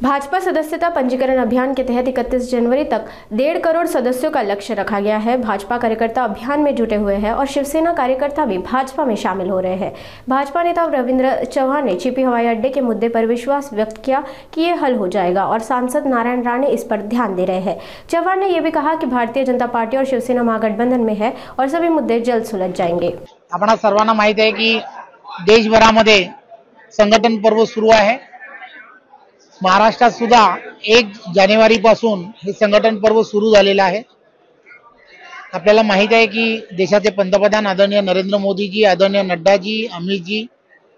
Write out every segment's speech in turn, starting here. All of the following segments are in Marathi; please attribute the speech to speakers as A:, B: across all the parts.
A: भाजपा सदस्यता पंजीकरण अभियान के तहत 31 जनवरी तक 1.5 करोड़ सदस्यों का लक्ष्य रखा गया है। भाजपा कार्यकर्ता अभियान में जुटे हुए हैं और शिवसेना कार्यकर्ता भी भाजपा में शामिल हो रहे हैं। भाजपा नेता रविंद्र चौहान ने चिपी हवाई अड्डे के मुद्दे पर विश्वास व्यक्त किया कि ये हल हो जाएगा और सांसद नारायण राणे इस पर ध्यान दे रहे हैं। चौहान ने यह भी कहा कि भारतीय जनता पार्टी और शिवसेना महागठबंधन में है और सभी मुद्दे जल्द सुलझ जाएंगे।
B: आपणा सर्वांना माहित आहे की देशभरामध्ये संघटन पर्व सुरू आहे। महाराष्ट्रात सुद्धा 1 जानेवारी पासून हे संघटन पर्व सुरू झालेलं आहे। आपल्याला माहित आहे की देशाचे पंतप्रधान आदरणीय नरेंद्र मोदीजी, आदरणीय नड्डाजी, अमितजी,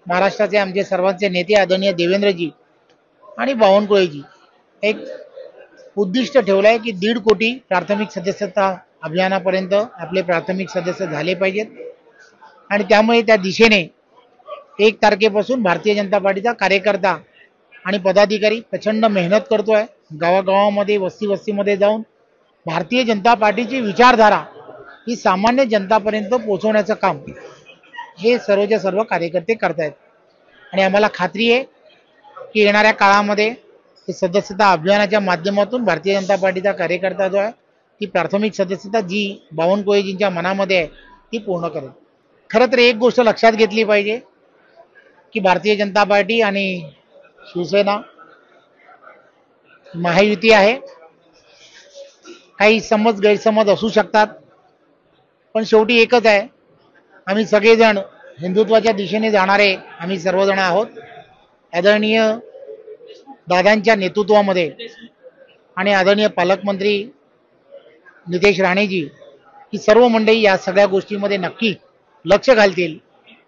B: महाराष्ट्राचे आमचे सर्वांचे नेते आदरणीय देवेंद्रजी आणि बावनकुळेजी एक उद्दिष्ट ठेवलं आहे की 1.5 कोटी प्राथमिक सदस्यता अभियानापर्यंत आपले प्राथमिक सदस्य झाले पाहिजेत आणि त्यामुळे त्या दिशेने 1 तारखेपासून भारतीय जनता पार्टीचा कार्यकर्ता आणि पदाधिकारी प्रचंड मेहनत करतोय। गावागावामध्ये वस्ती-वस्तीमध्ये जाऊन भारतीय जनता पार्टीची विचारधारा ही सामान्य जनतापर्यंत पोहोचवण्याचं काम हे सर्वच्या सर्व कार्यकर्ते करतायत आणि आम्हाला खात्री आहे की येणाऱ्या काळामध्ये हे सदस्यता अभियानाच्या माध्यमातून भारतीय जनता पार्टीचा कार्यकर्ता जो आहे ती प्राथमिक सदस्यता जी बावनकुळेजींच्या मनामध्ये आहे ती पूर्ण करेल। खरं तर एक गोष्ट लक्षात घेतली पाहिजे की भारतीय जनता पार्टी आणि शिवसेना महायुती आहे। काही समज गैरसमज असू शकतात पण शेवटी एकच आहे, आम्ही सगळेजण हिंदुत्वाच्या दिशेने जाणारे आम्ही सर्वजण आहोत। आदरणीय दादांच्या नेतृत्वामध्ये आणि आदरणीय पालकमंत्री नितेश राणेजी ही सर्व मंडळी या सगळ्या गोष्टींमध्ये नक्की लक्ष घालतील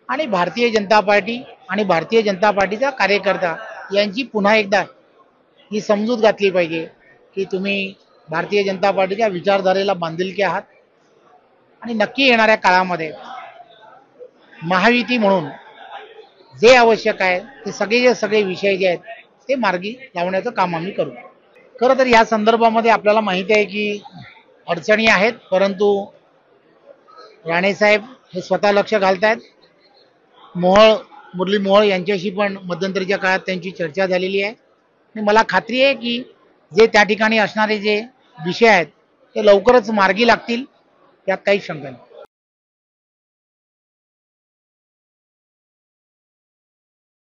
B: आणि भारतीय जनता पार्टी आणि भारतीय जनता पार्टीचा कार्यकर्ता यांची पुन्हा एकदा ही समजूत घातली पाहिजे की तुम्ही भारतीय जनता पार्टीच्या विचारधारेला बांधिलकी आहात आणि नक्की येणाऱ्या काळामध्ये महायुती म्हणून जे आवश्यक आहे ते सगळे विषय जे आहेत ते मार्गी लावण्याचं काम आम्ही करू। खरं तर या संदर्भामध्ये आपल्याला माहिती आहे की अडचणी आहेत, परंतु राणे साहेब हे स्वतः लक्ष घालतायत। मुरली मोहोळ यांच्याशी पण मध्यंतरीच्या काळात त्यांची चर्चा झालेली आहे आणि मला खात्री आहे की जे त्या ठिकाणी असणारे जे विषय आहेत ते लवकरच मार्गी लागतील, यात काही शंका नाही।